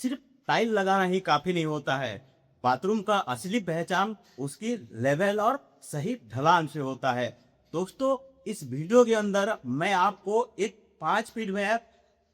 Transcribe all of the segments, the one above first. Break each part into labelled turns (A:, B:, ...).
A: सिर्फ टाइल लगाना ही काफी नहीं होता है। बाथरूम का असली पहचान उसकी लेवल और सही ढलान से होता है। दोस्तों, इस वीडियो के अंदर मैं आपको एक 5 फीट में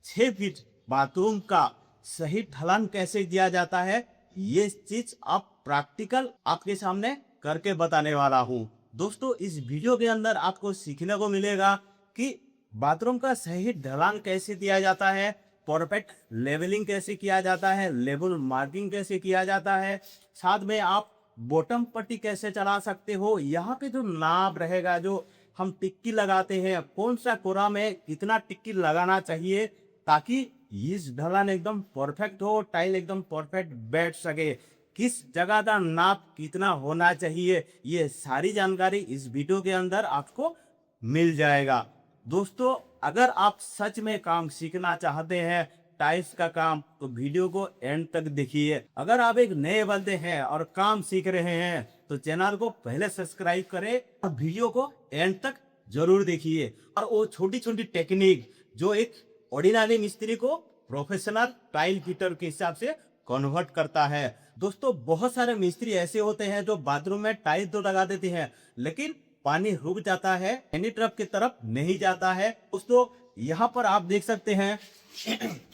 A: 6 फीट बाथरूम का सही ढलान कैसे दिया जाता है, ये चीज आप प्रैक्टिकल आपके सामने करके बताने वाला हूँ। दोस्तों, इस वीडियो के अंदर आपको सीखने को मिलेगा कि बाथरूम का सही ढलान कैसे दिया जाता है, परफेक्ट लेवलिंग कैसे किया जाता है, लेवल मार्किंग कैसे किया जाता है, साथ में आप बॉटम पट्टी कैसे चला सकते हो। यहाँ पे जो नाप रहेगा, जो हम टिक्की लगाते हैं, कौन सा कोरा में कितना टिक्की लगाना चाहिए ताकि इस ढलान एकदम परफेक्ट हो, टाइल एकदम परफेक्ट बैठ सके, किस जगह का नाप कितना होना चाहिए, ये सारी जानकारी इस वीडियो के अंदर आपको मिल जाएगा। दोस्तों, अगर आप सच में काम सीखना चाहते हैं टाइल्स का काम, तो वीडियो को एंड तक देखिए। अगर आप एक नए बंदे हैं और काम सीख रहे हैं तो चैनल को पहले सब्सक्राइब करें और वीडियो को एंड तक जरूर देखिए। और वो छोटी छोटी टेक्निक जो एक ऑर्डिनरी मिस्त्री को प्रोफेशनल टाइल फिटर के हिसाब से कन्वर्ट करता है। दोस्तों, बहुत सारे मिस्त्री ऐसे होते हैं जो बाथरूम में टाइल तो लगा देते हैं, लेकिन पानी रुक जाता है, एनी ट्रप की तरफ नहीं जाता है। दोस्तों, यहाँ पर आप देख सकते हैं,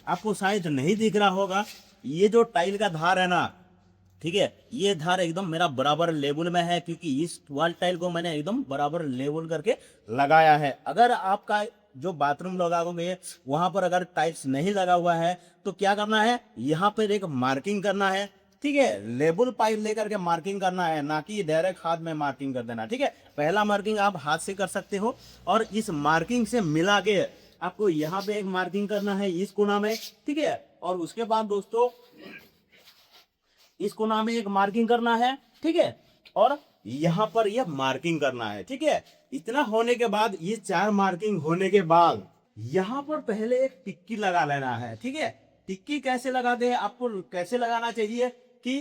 A: आपको शायद नहीं दिख रहा होगा, ये जो टाइल का धार है ना, ठीक है, ये धार एकदम मेरा बराबर लेवल में है, क्योंकि इस वॉल टाइल को मैंने एकदम बराबर लेवल करके लगाया है। अगर आपका जो बाथरूम लगाओगे वहां पर अगर टाइल्स नहीं लगा हुआ है तो क्या करना है, यहाँ पर एक मार्किंग करना है, ठीक है, लेबल पाइप लेकर के मार्किंग करना है, ना कि डायरेक्ट हाथ में मार्किंग कर देना। ठीक है, पहला मार्किंग आप हाथ से कर सकते हो और इस मार्किंग से मिला के आपको यहाँ पे एक मार्किंग करना है इस कोना में, ठीक है, और उसके बाद दोस्तों इस कोना में एक मार्किंग करना है, ठीक है, और यहाँ पर यह मार्किंग करना है। ठीक है, इतना होने के बाद, ये 4 मार्किंग होने के बाद यहाँ पर पहले एक टिक्की लगा लेना है। ठीक है, टिक्की कैसे लगाते हैं, आपको कैसे लगाना चाहिए कि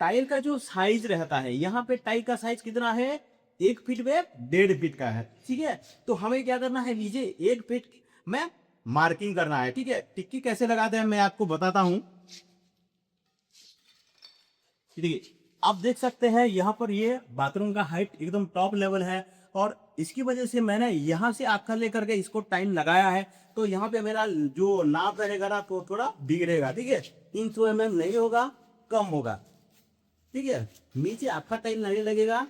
A: टाइल का जो साइज रहता है, यहाँ पे टाइल का साइज कितना है, 1 फीट में 1.5 फीट का है। ठीक है, तो हमें क्या करना है, नीचे 1 फीट में मार्किंग करना है। ठीक है, टिक्की कैसे लगाते हैं मैं आपको बताता हूं। ठीक है, आप देख सकते हैं यहाँ पर ये बाथरूम का हाइट एकदम टॉप लेवल है और इसकी वजह से मैंने यहाँ से आकर लेकर के इसको टाइल लगाया है, तो यहाँ पे मेरा जो नाप रहेगा ना तो थोड़ा बिगड़ेगा। ठीक है, 300 mm नहीं होगा, कम होगा। ठीक है, नीचे आपका टाइल नहीं लगेगा,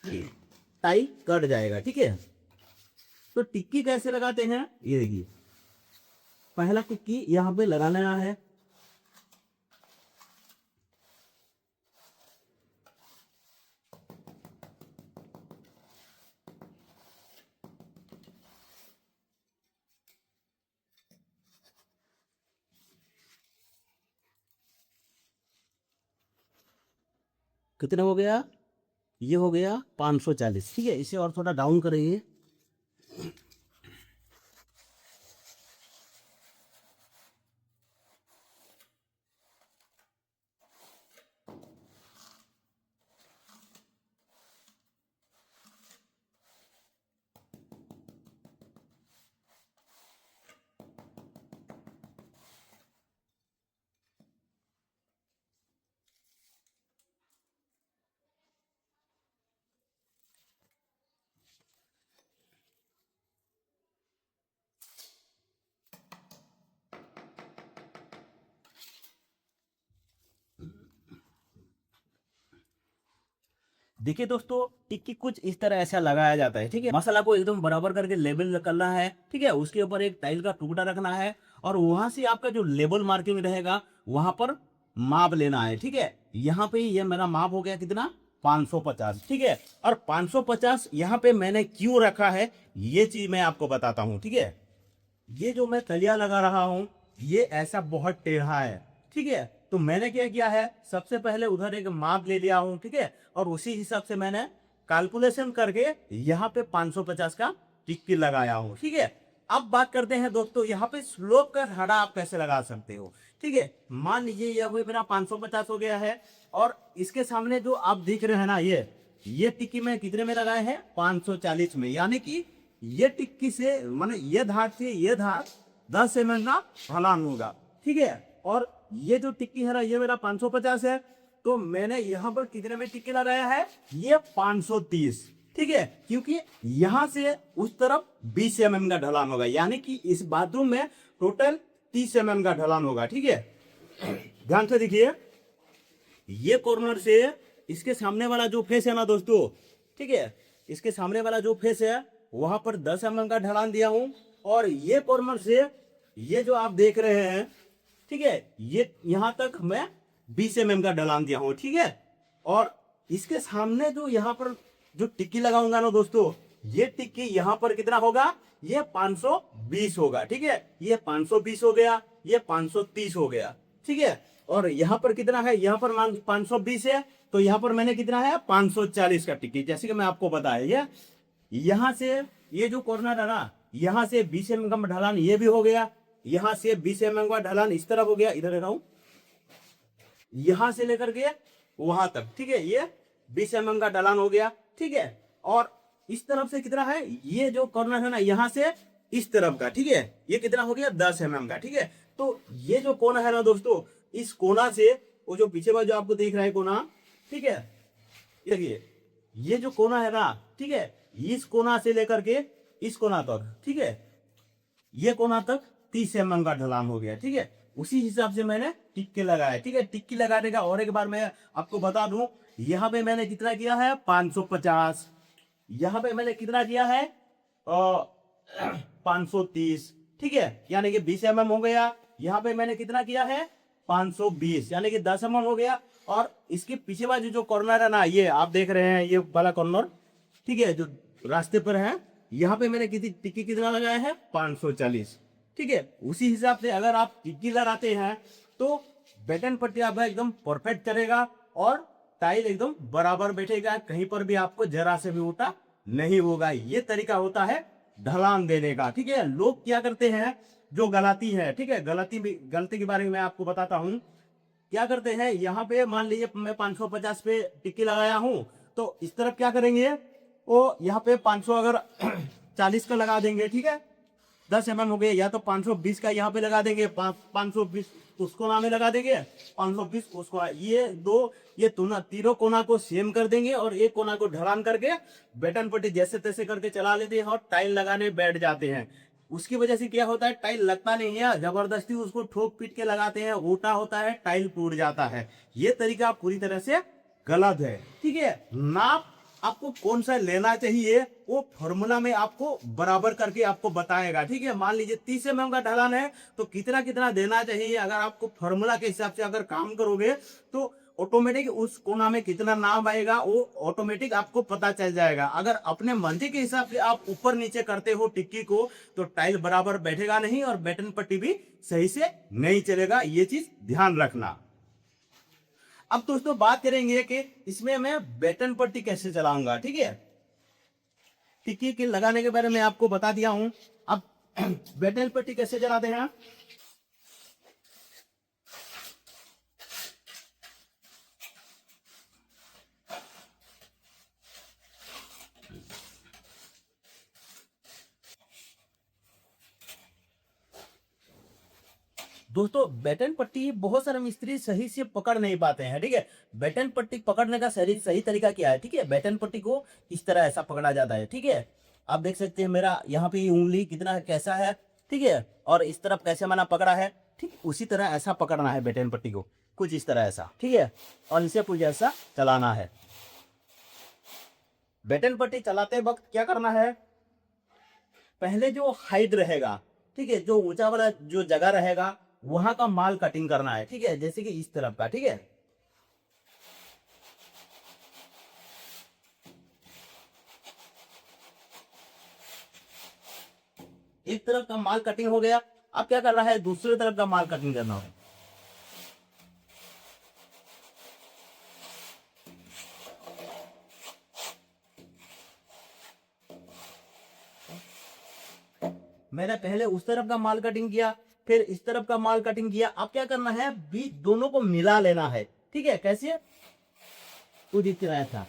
A: टाइल कट जाएगा। ठीक है, तो टिक्की कैसे लगाते हैं, ये देखिए, पहला टिक्की यहाँ पे लगा लेना है। कितना हो गया, ये हो गया 540। ठीक है, इसे और थोड़ा डाउन करिए। देखिए दोस्तों, टिक्की कुछ इस तरह ऐसा लगाया जाता है। ठीक है, मसाला को एकदम बराबर करके लेबल करना है। ठीक है, उसके ऊपर एक टाइल का टुकड़ा रखना है और वहां से आपका जो लेबल मार्किंग रहेगा वहां पर माप लेना है। ठीक है, यहाँ पे ये मेरा माप हो गया कितना, 550। ठीक है, और 550 यहाँ पे मैंने क्यों रखा है ये चीज मैं आपको बताता हूँ। ठीक है, ये जो मैं तलिया लगा रहा हूँ ये ऐसा बहुत टेढ़ा है। ठीक है, तो मैंने क्या किया है, सबसे पहले उधर एक माप ले लिया हूँ। ठीक है, और उसी हिसाब से मैंने कैलकुलेशन करके यहाँ पे 550 का टिक्की लगाया हूँ। ठीक है, अब बात करते हैं दोस्तों, यहाँ पे स्लोप का हड़ा आप कैसे लगा सकते हो। ठीक है, मान लीजिए यह मेरा 550 हो गया है और इसके सामने जो आप देख रहे हैं ना, ये टिक्की में कितने में लगाए हैं, 540 में, यानी कि ये टिक्की से माने ये धार से ये धार 10 mm का ढलान होगा। ठीक है, और ये जो टिक्की है ना ये मेरा 550 है, तो मैंने यहाँ पर कितने में टिक्की लगाया है, ये 530। ठीक है, क्योंकि यहाँ से उस तरफ 20 mm का ढलान होगा, यानी कि इस बाथरूम में टोटल 30 mm का ढलान होगा। ठीक है, ध्यान से देखिए, ये कॉर्नर से इसके सामने वाला जो फेस है ना दोस्तों, ठीक है, इसके सामने वाला जो फेस है वहां पर 10 mm का ढलान दिया हूं, और ये कॉर्नर से ये जो आप देख रहे हैं, ठीक है, ये यहां तक मैं 20 mm का ढलान दिया हूं। ठीक है, और इसके सामने जो यहां पर जो टिक्की लगाऊंगा ना दोस्तों, ये टिक्की यहां पर कितना होगा, ये 520 होगा। ठीक है, ये 520 हो गया, ये 530 हो गया। ठीक है, और यहाँ पर कितना है, यहाँ पर 520 है, तो यहाँ पर मैंने कितना है 540 का टिक्की, जैसे कि मैं आपको बताया। यहाँ से ये जो कॉर्नर है ना, यहाँ से 20 mm का ढलान ये भी हो गया, यहाँ से 20 mm का ढलान इस तरफ हो गया, इधर रहा हूं, यहां से लेकर के वहां तक। ठीक है, ये 20 mm का ढलान हो गया। ठीक है, और इस तरफ से कितना है, ये जो कॉर्नर है ना यहां से इस तरफ का, ठीक है, ये कितना हो गया 10 mm का। ठीक है, तो ये जो कोना है ना दोस्तों, इस कोना से वो जो पीछे बाजू आपको देख रहा है कोना, ठीक है, देखिए ये जो कोना है ना, ठीक है, इस कोना से लेकर के इस कोना तक, ठीक है, ये कोना तक 30 mm का ढलान हो गया। ठीक है, उसी हिसाब से मैंने टिक्की लगाया। ठीक है, टिक्की लगाने का और एक बार मैं आपको बता दूं, यहाँ पे मैंने कितना किया है 550, यहाँ पे मैंने कितना किया है 530। ठीक है, यानी कि 20 mm हो गया। यहाँ पे मैंने कितना किया है 520, यानी कि 10 mm हो गया। और इसके पीछे बाजू जो कॉर्नर है ना, ये आप देख रहे हैं ये वाला कॉर्नर, ठीक है, जो रास्ते पर है, यहाँ पे मैंने टिक्की कितना लगाया है 540। ठीक है, उसी हिसाब से अगर आप टिक्की लगाते हैं तो बैटन पट्टी आपका एकदम परफेक्ट चलेगा और टाइल एकदम बराबर बैठेगा, कहीं पर भी आपको जरा से भी उल्टा नहीं होगा। ये तरीका होता है ढलान देने का। ठीक है, लोग क्या करते हैं, जो गलती है, ठीक है, गलती के बारे में मैं आपको बताता हूँ। क्या करते हैं, यहाँ पे मान लीजिए मैं 550 पे टिक्की लगाया हूँ, तो इस तरफ क्या करेंगे, वो यहाँ पे 500 अगर 40 का लगा देंगे, ठीक है, 10 mm हो गए, या तो 520 का यहाँ पे लगा देंगे, 520 उस कोना में लगा देंगे, 520 उस कोना, ये तीनों कोना को सेम कर देंगे और एक कोना को ढलान करके बैटन पट्टी जैसे तैसे करके चला लेते हैं और टाइल लगाने बैठ जाते हैं। उसकी वजह से क्या होता है, टाइल लगता नहीं है, जबरदस्ती उसको ठोक पीट के लगाते हैं, उल्टा होता है, टाइल टूट जाता है। ये तरीका पूरी तरह से गलत है। ठीक है, नाप आपको कौन सा लेना चाहिए वो फॉर्मूला में आपको बराबर करके आपको बताएगा। ठीक है, मान लीजिए 30 mm का ढलान है तो कितना कितना देना चाहिए, अगर आपको फॉर्मूला के हिसाब से अगर काम करोगे तो ऑटोमेटिक उस कोना में कितना नाम आएगा वो ऑटोमेटिक आपको पता चल जाएगा। अगर अपने मर्जी के हिसाब से आप ऊपर नीचे करते हो टिक्की को तो टाइल बराबर बैठेगा नहीं और बैटन पट्टी भी सही से नहीं चलेगा, ये चीज ध्यान रखना। अब दोस्तों बात करेंगे कि इसमें मैं बैटन पट्टी कैसे चलाऊंगा। ठीक है, टिक्की के लगाने के बारे में आपको बता दिया हूं। अब बैटन पट्टी कैसे चलाते हैं, दोस्तों बैटन पट्टी बहुत सारे मिस्त्री सही से पकड़ नहीं पाते हैं। ठीक है, बैटन पट्टी पकड़ने का सही सही तरीका क्या है, ठीक है, बैटन पट्टी को इस तरह ऐसा पकड़ा जाता है। ठीक है, आप देख सकते हैं मेरा यहाँ पे उंगली कितना कैसा है, ठीक है, और इस तरफ कैसे मैंने पकड़ा है, ठीक उसी तरह ऐसा पकड़ना है बैटन पट्टी को, कुछ इस तरह ऐसा। ठीक है, और इसे कुछ ऐसा चलाना है। बैटन पट्टी चलाते वक्त क्या करना है, पहले जो हाइट रहेगा, ठीक है, जो ऊंचा वाला जो जगह रहेगा वहां का माल कटिंग करना है। ठीक है, जैसे कि इस तरफ का, ठीक है, एक तरफ का माल कटिंग हो गया। अब क्या करना है, दूसरी तरफ का माल कटिंग करना है। मैंने पहले उस तरफ का माल कटिंग किया, फिर इस तरफ का माल कटिंग किया। अब क्या करना है, बीच दोनों को मिला लेना है। ठीक है, कैसे, तो दिख रहा था,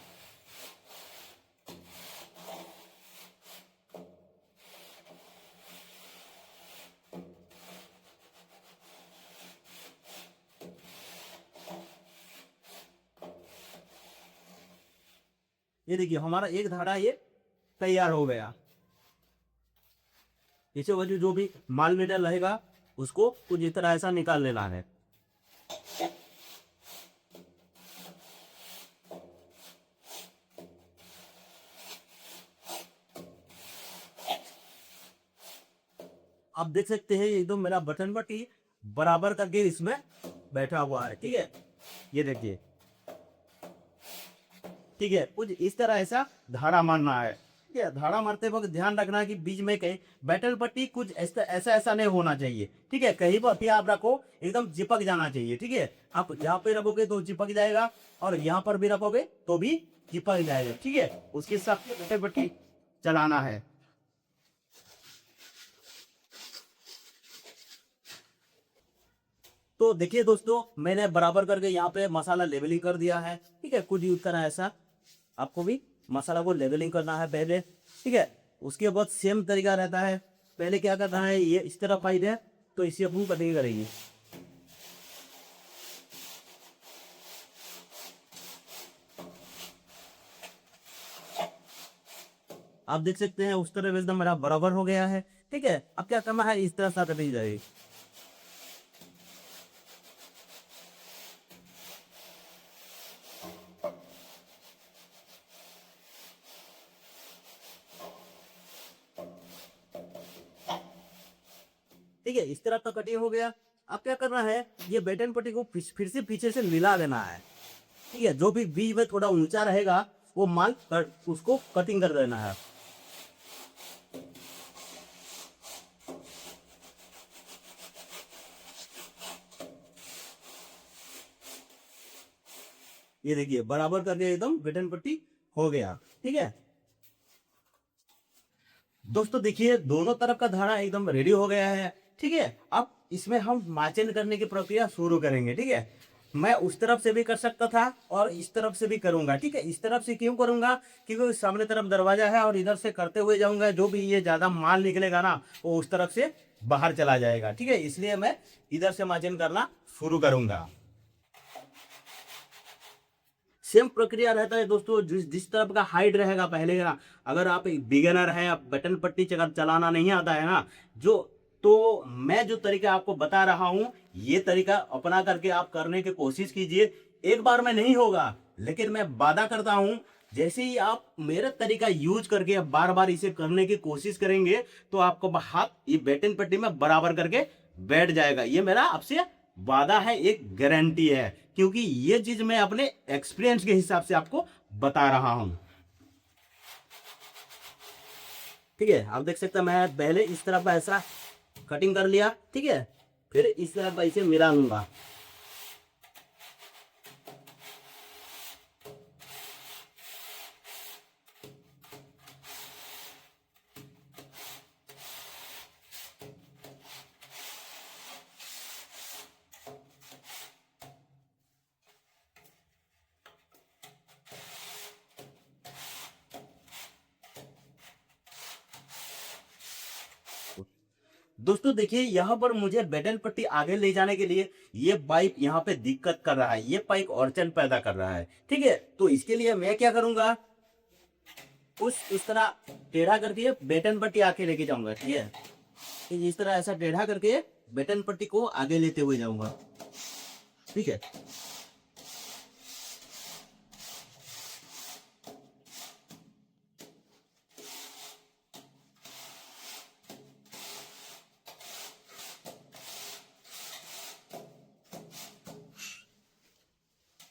A: ये देखिए हमारा एक धारा ये तैयार हो गया। इसे वजह जो भी माल मेटल रहेगा उसको कुछ इस तरह ऐसा निकाल लेना है। आप देख सकते हैं एकदम मेरा बटन बटी बराबर करके इसमें बैठा हुआ है। ठीक है, ये देखिए, ठीक है, कुछ इस तरह ऐसा धारा मारना है। ठीक है, धारा मारते वक्त ध्यान रखना है कि बीच में कहीं बैटल पट्टी कुछ ऐसा ऐसा ऐसा नहीं होना चाहिए। ठीक है, कहीं पर भी आप रखो एकदम चिपक जाना चाहिए। ठीक है, आप यहाँ पे रखोगे तो चिपक जाएगा और यहाँ पर भी रखोगे तो भी चिपक जाएगा। ठीक है, उसके हिसाब से बैटल पट्टी चलाना है। तो देखिए दोस्तों, मैंने बराबर करके यहाँ पे मसाला लेवलिंग कर दिया है। ठीक है, कुछ यूज करना है ऐसा, आपको भी मसाला को लेवलिंग करना है पहले। ठीक है, उसके बाद सेम तरीका रहता है। पहले क्या करना है, ये इस तरह पाइप है तो इसे अपन कटिंग करेंगे। आप देख सकते हैं उस तरह एकदम मेरा बराबर हो गया है। ठीक है, अब क्या करना है, इस तरह से कटिंग जाएगी। ठीक है, इस तरह का कटिंग हो गया। अब क्या करना है, ये बैटन पट्टी को फिर से पीछे से मिला देना है। ठीक है, जो भी बीच में थोड़ा ऊंचा रहेगा वो माल उसको कटिंग कर देना है। ये देखिए बराबर करके एकदम बैटन पट्टी हो गया। ठीक है दोस्तों, देखिए दोनों तरफ का धारा एकदम रेडी हो गया है। ठीक है, अब इसमें हम मार्जिन करने की प्रक्रिया शुरू करेंगे। ठीक है, मैं उस तरफ से भी कर सकता था और इस तरफ से भी करूंगा। ठीक है, इस तरफ से क्यों करूंगा, क्योंकि सामने तरफ दरवाजा है और इधर से करते हुए जाऊंगा, जो भी ये ज्यादा माल निकलेगा ना वो उस तरफ से बाहर चला जाएगा। ठीक है, इसलिए मैं इधर से मार्जिन करना शुरू करूंगा। सेम प्रक्रिया रहता है दोस्तों, जिस जिस तरफ का हाइट रहेगा पहले का। अगर आप एक बिगिनर है, आप बटन पट्टी चलाना नहीं आता है ना, जो तो मैं जो तरीका आपको बता रहा हूं ये तरीका अपना करके आप करने की कोशिश कीजिए। एक बार में नहीं होगा, लेकिन मैं वादा करता हूं जैसे ही आप मेरा तरीका यूज करके बार बार इसे करने की कोशिश करेंगे तो आपको हाथ ये बटन पट्टी में बराबर करके बैठ जाएगा। ये मेरा आपसे वादा है, एक गारंटी है, क्योंकि ये चीज मैं अपने एक्सपीरियंस के हिसाब से आपको बता रहा हूं। ठीक है, आप देख सकते हैं मैं पहले इस तरफ ऐसा कटिंग कर लिया। ठीक है, फिर इस तरफ ऐसे मिला लूंगा। दोस्तों देखिए, यहाँ पर मुझे बेटन पट्टी आगे ले जाने के लिए ये पाइप यहाँ पे दिक्कत कर रहा है, ये पाइप अड़चन पैदा कर रहा है। ठीक है, तो इसके लिए मैं क्या करूंगा, उस तरह टेढ़ा करके बेटन पट्टी आके लेके जाऊंगा। ठीक है, इस तरह ऐसा टेढ़ा करके बेटन पट्टी को आगे लेते हुए जाऊंगा। ठीक है,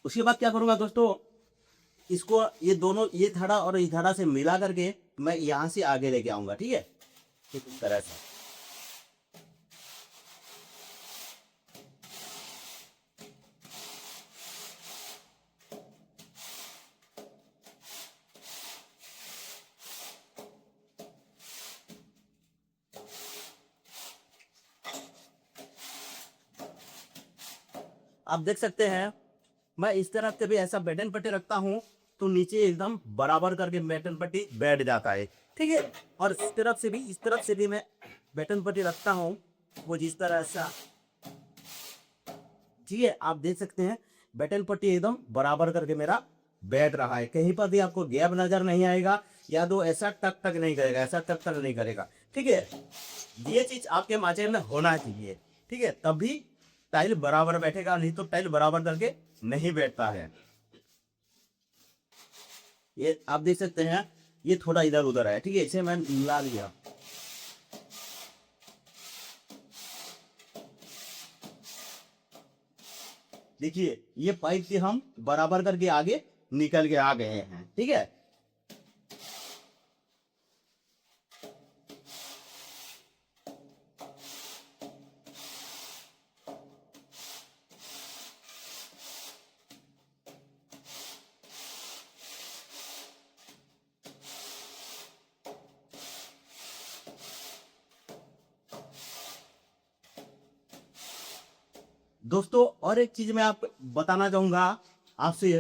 A: उसके बाद क्या करूंगा दोस्तों, इसको ये दोनों ये धड़ा और इस धड़ा से मिला करके मैं यहां से आगे लेके आऊंगा। ठीक है, इस तरह से। आप देख सकते हैं मैं इस तरफ से भी ऐसा बेटन पट्टी रखता हूँ तो नीचे एकदम बराबर करके बेटन पट्टी बैठ जाता है। ठीक है, और इस तरफ से भी मैं बेटन पट्टी रखता हूँ, वो जिस तरह ऐसा। ठीक है, आप देख सकते हैं बेटन पट्टी एकदम बराबर करके मेरा बैठ रहा है, कहीं पर भी आपको गैप नजर नहीं आएगा, या तो ऐसा टक टक नहीं करेगा, ऐसा टक टक नहीं करेगा। ठीक है, ये चीज आपके माचे में होना चाहिए। ठीक है, तभी टाइल बराबर बैठेगा, नहीं तो टाइल बराबर करके नहीं बैठता है। ये आप देख सकते हैं, ये थोड़ा इधर उधर है। ठीक है, इसे मैं मिला दिया। देखिए, ये पाइप से हम बराबर करके आगे निकल के आ गए हैं। ठीक है, दोस्तों और एक चीज मैं आप बताना चाहूंगा आपसे,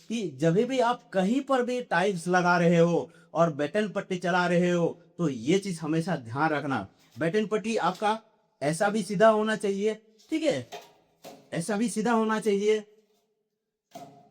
A: कि जब भी आप कहीं पर भी टाइल्स लगा रहे हो और बैटन पट्टी चला रहे हो, तो ये चीज हमेशा ध्यान रखना, बैटन पट्टी आपका ऐसा भी सीधा होना चाहिए। ठीक है, ऐसा भी सीधा होना चाहिए,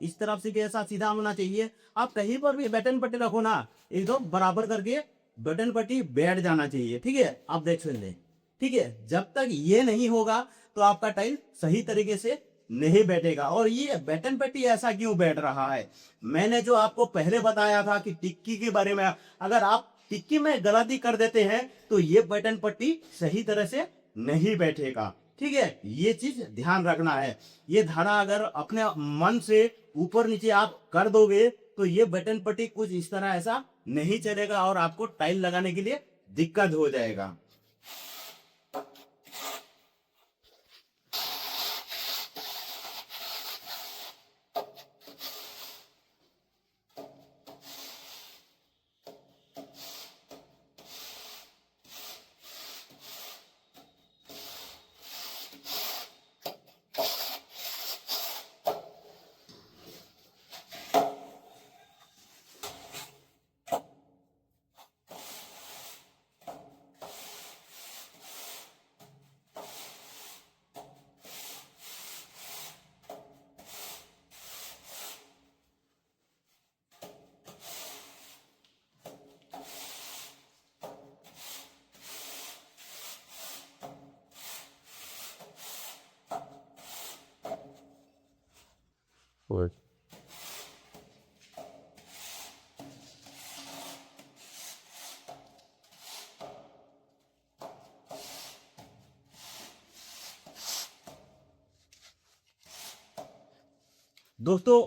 A: इस तरफ से भी ऐसा सीधा होना चाहिए। आप कहीं पर भी बैटन पट्टी रखो ना, एकदम बराबर करके बैटन पट्टी बैठ जाना चाहिए। ठीक है, आप देख सकते हैं। ठीक है, जब तक ये नहीं होगा तो आपका टाइल सही तरीके से नहीं बैठेगा। और ये बैटन पट्टी ऐसा क्यों बैठ रहा है, मैंने जो आपको पहले बताया था कि टिक्की के बारे में, अगर आप टिक्की में गलती कर देते हैं तो ये बैटन पट्टी सही तरह से नहीं बैठेगा। ठीक है, ये चीज ध्यान रखना है। ये धारा अगर अपने मन से ऊपर नीचे आप कर दोगे तो ये बटन पट्टी कुछ इस तरह ऐसा नहीं चलेगा और आपको टाइल लगाने के लिए दिक्कत हो जाएगा।
B: Work.
A: दोस्तों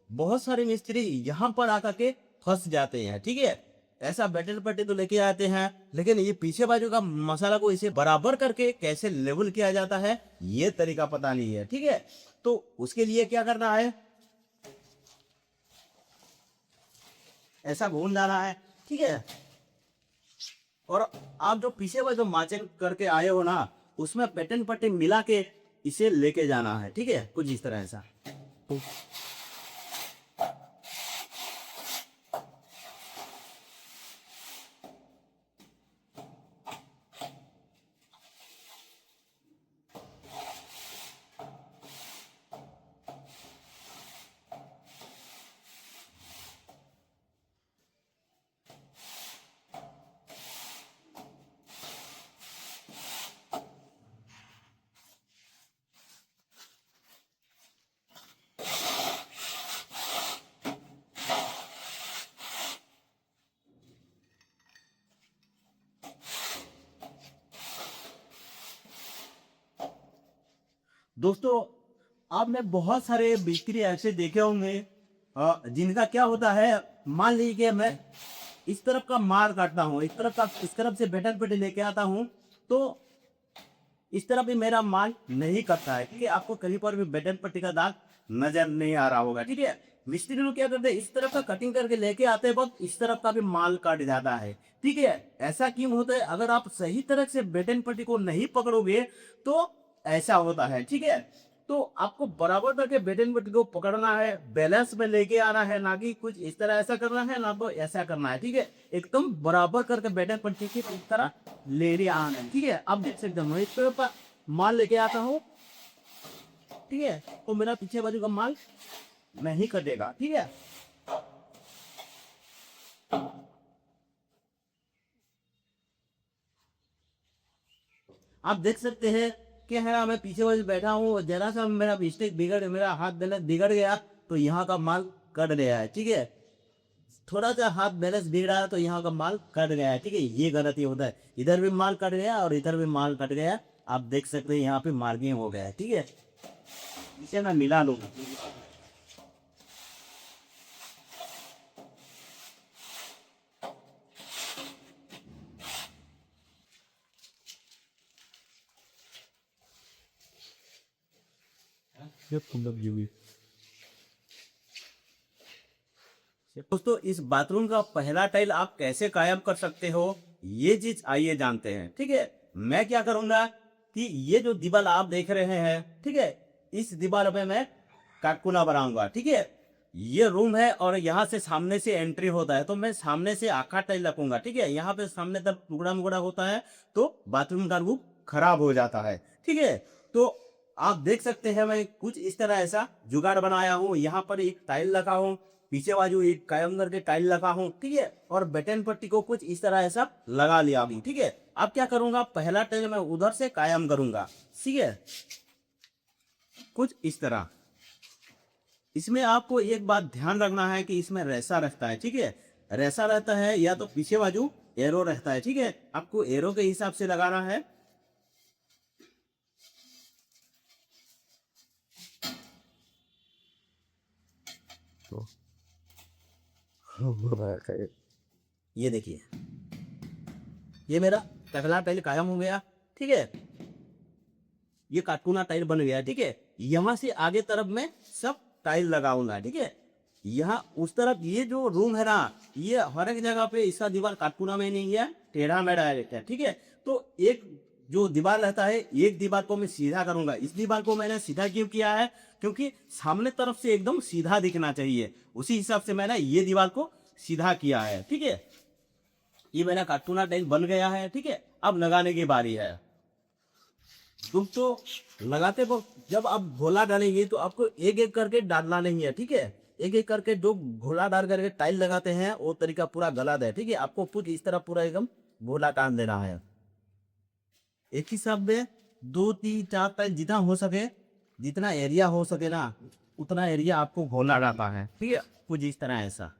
A: बहुत सारे मिस्त्री यहाँ पर आकर के फंस जाते हैं। ठीक है, ऐसा बैटल पट्टी तो लेके आते हैं, लेकिन ये पीछे बाजू का मसाला को इसे बराबर करके कैसे लेवल किया जाता है ये तरीका पता नहीं है। ठीक है, तो उसके लिए क्या करना है, ऐसा घूम जाना है। ठीक है, और आप जो पीछे वाले जो मार्जिन करके आए हो ना, उसमें पैटर्न पट्टी मिला के इसे लेके जाना है। ठीक है, कुछ इस तरह ऐसा। दोस्तों आपने बहुत सारे बिक्री ऐसे देखे होंगे जिनका क्या होता है, मान लीजिए कि मैं इस तरफ का माल काटता हूँ, इस तरफ से बैटन पेटी लेके आता हूँ, तो इस तरफ भी मेरा माल नहीं कटता है। ठीक है, आपको कहीं पर भी बैटन पट्टी का दाग नजर नहीं आ रहा होगा। ठीक है, मिस्त्री लोग क्या करते हैं, इस तरफ का कटिंग करके लेके आते वक्त इस तरफ का भी माल काट जाता है। ठीक है, ऐसा क्यों होता है, अगर आप सही तरह से बैटन पट्टी को नहीं पकड़ोगे तो ऐसा होता है। ठीक है, तो आपको बराबर करके बैटन पट्टी को पकड़ना है, बैलेंस में लेके आना है, ना कि कुछ इस तरह ऐसा करना है, ना तो ऐसा करना है। ठीक है, एकदम बराबर करके बैटन पट्टी की इस तरह ले आना है। ठीक है, अब देख सकते हो मैं इस तरफ माल लेके आता हूँ। ठीक है, तो मेरा पीछे बाजू का माल नहीं कटेगा। ठीक है, आप देख सकते हैं कि है ना, मैं पीछे वाले बैठा हूँ, जरा सा मेरा मिस्टेक बिगड़, मेरा हाथ बैलेंस बिगड़ गया तो यहाँ का माल कट गया है, ठीक है। थोड़ा सा हाथ बैलेंस बिगड़ा है तो यहाँ का माल कट गया है, ठीक है। ये गलती होता है, इधर भी माल कट गया और इधर भी माल कट गया। आप देख सकते हैं यहाँ पे मार्किंग हो गया है, ठीक है। इसे मैं मिला लूँगा। दोस्तों, इस बाथरूम का पहला टाइल आप कैसे कायम कर सकते हो, ये चीज आइए जानते हैं, ठीक है। मैं क्या करूंगा कि ये जो दीवार आप देख रहे हैं, ठीक है, इस दीवार पे मैं काटकुना बनाऊंगा, ठीक है। ये रूम है और यहाँ से सामने से एंट्री होता है, तो मैं सामने से आखा टाइल रखूंगा, ठीक है। यहाँ पे सामने तक टुकड़ा मुकड़ा होता है तो बाथरूम का रूप खराब हो जाता है, ठीक है। तो आप देख सकते हैं मैं कुछ इस तरह ऐसा जुगाड़ बनाया हूँ। यहाँ पर एक टाइल लगा हूँ, पीछे बाजू एक कायम करके टाइल लगा हूँ, ठीक है। और बटन पट्टी को कुछ इस तरह ऐसा लगा लिया हूँ, ठीक है। अब क्या करूंगा, पहला टाइल मैं उधर से कायम करूंगा, ठीक है, कुछ इस तरह। इसमें आपको एक बात ध्यान रखना है कि इसमें रेसा रहता है, ठीक है। रेसा रहता है या तो पीछे बाजू एरो रहता है, ठीक है। आपको एरो के हिसाब से लगाना है। तो ये देखिए, ये मेरा पहला टाइल कायम हो गया, ठीक है। ये कार्टूना टाइल बन गया, ठीक है। यहाँ से आगे तरफ में सब टाइल लगाऊंगा, ठीक है। यहाँ उस तरफ ये जो रूम है ना, ये हर एक जगह पे इसका दीवार कार्टूना में नहीं है, टेढ़ा मेढ़ा रहता है, ठीक है। तो एक जो दीवार रहता है, एक दीवार को मैं सीधा करूंगा। इस दीवार को मैंने सीधा क्यों किया है, क्योंकि सामने तरफ से एकदम सीधा दिखना चाहिए, उसी हिसाब से मैंने ये दीवार को सीधा किया है, ठीक है। ये मेरा कार्टूना टाइल बन गया है, ठीक है। अब लगाने की बारी है। तुम तो लगाते वक्त जब आप घोला डालेंगे तो आपको एक एक करके डालना नहीं है, ठीक है। एक एक करके जो घोला डाल करके टाइल लगाते हैं वो तरीका पूरा गलत है, ठीक है। आपको कुछ इस तरह पूरा एकदम घोला टान देना है। एक ही साथ में दो तीन चार टाइल जितना हो सके, जितना एरिया हो सके ना, उतना एरिया आपको घोला डालना है, ठीक है। कुछ इस तरह ऐसा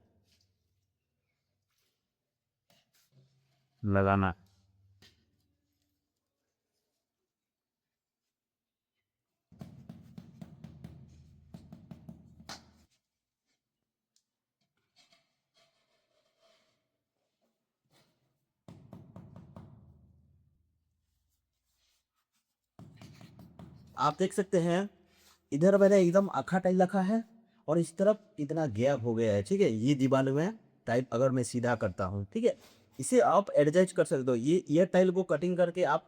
A: लगाना। आप देख सकते हैं इधर मैंने एकदम आखा टाइल रखा है और इस तरफ इतना गैप हो गया है, ठीक है। ये दीवार में टाइल अगर मैं सीधा करता हूँ, ठीक है, इसे आप एडजस्ट कर सकते हो। ये टाइल को कटिंग करके आप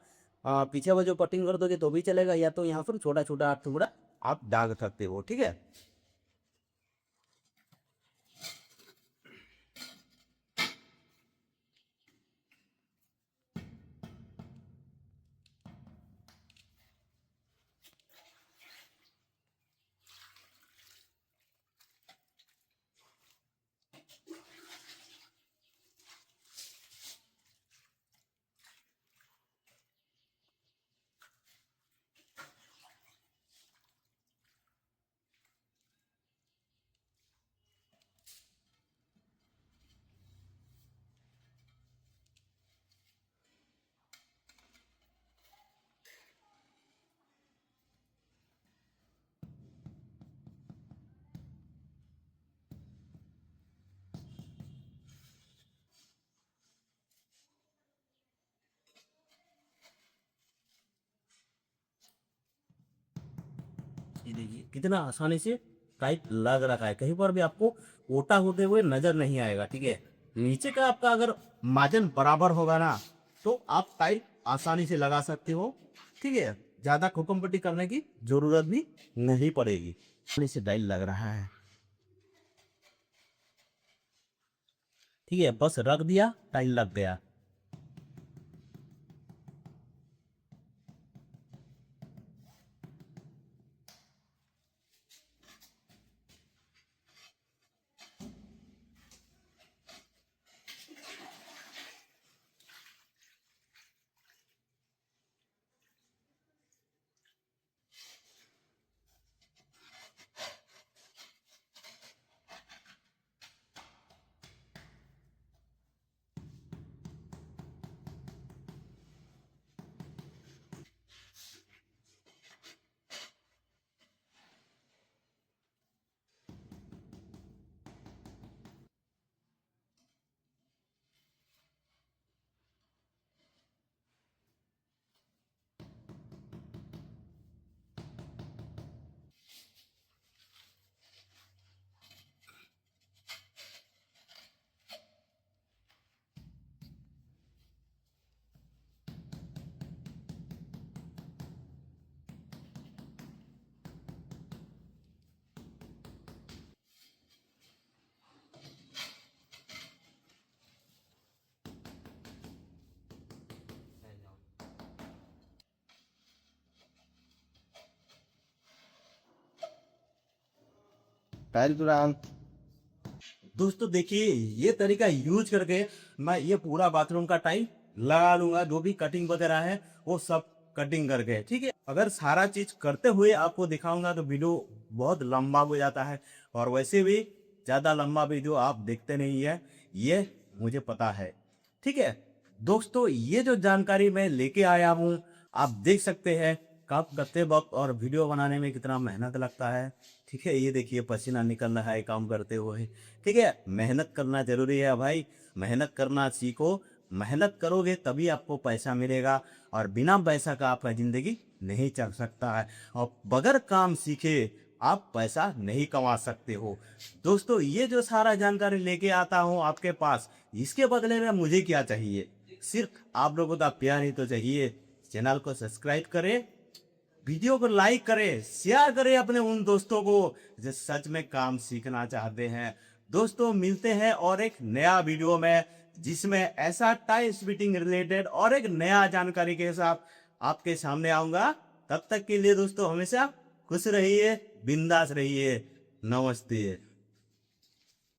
A: पीछे वो जो कटिंग कर दोगे तो भी चलेगा, या तो यहाँ पर छोटा छोटा टुकड़ा आप डाल सकते हो, ठीक है। ये देखिए कितना आसानी से टाइट लग रखा है, कहीं पर भी आपको ओटा होते हुए नजर नहीं आएगा, ठीक है। नीचे का आपका अगर मार्जिन बराबर होगा ना तो आप टाइट आसानी से लगा सकते हो, ठीक है। ज्यादा खोकम पट्टी करने की जरूरत भी नहीं पड़ेगी। आसानी से टाइल लग रहा है, ठीक है, बस रख दिया टाइल लग गया।
B: टाइल तुरान।
A: दोस्तों देखिए, ये तरीका यूज करके मैं ये पूरा बाथरूम का टाइल लगा लूंगा, जो भी कटिंग वगैरह है वो सब कटिंग करके, ठीक है। अगर सारा चीज करते हुए आपको दिखाऊंगा तो वीडियो बहुत लंबा हो जाता है, और वैसे भी ज्यादा लंबा वीडियो आप देखते नहीं है, ये मुझे पता है, ठीक है। दोस्तों ये जो जानकारी मैं लेके आया हूँ, आप देख सकते हैं काम करते वक्त और वीडियो बनाने में कितना मेहनत लगता है, ठीक है। ये देखिए पसीना निकल रहा है काम करते हुए, ठीक है। मेहनत करना जरूरी है भाई, मेहनत करना सीखो। मेहनत करोगे तभी आपको पैसा मिलेगा, और बिना पैसा का आपका जिंदगी नहीं चल सकता है, और बगैर काम सीखे आप पैसा नहीं कमा सकते हो। दोस्तों ये जो सारा जानकारी लेके आता हूँ आपके पास, इसके बदले में मुझे क्या चाहिए? सिर्फ आप लोगों का प्यार ही तो चाहिए। चैनल को सब्सक्राइब करें, वीडियो को लाइक करें, शेयर करें अपने उन दोस्तों को जो सच में काम सीखना चाहते हैं। दोस्तों मिलते हैं और एक नया वीडियो में, जिसमें ऐसा टाइल फिटिंग रिलेटेड और एक नया जानकारी के साथ आपके सामने आऊंगा। तब तक के लिए दोस्तों हमेशा खुश रहिए, बिंदास रहिए। नमस्ते।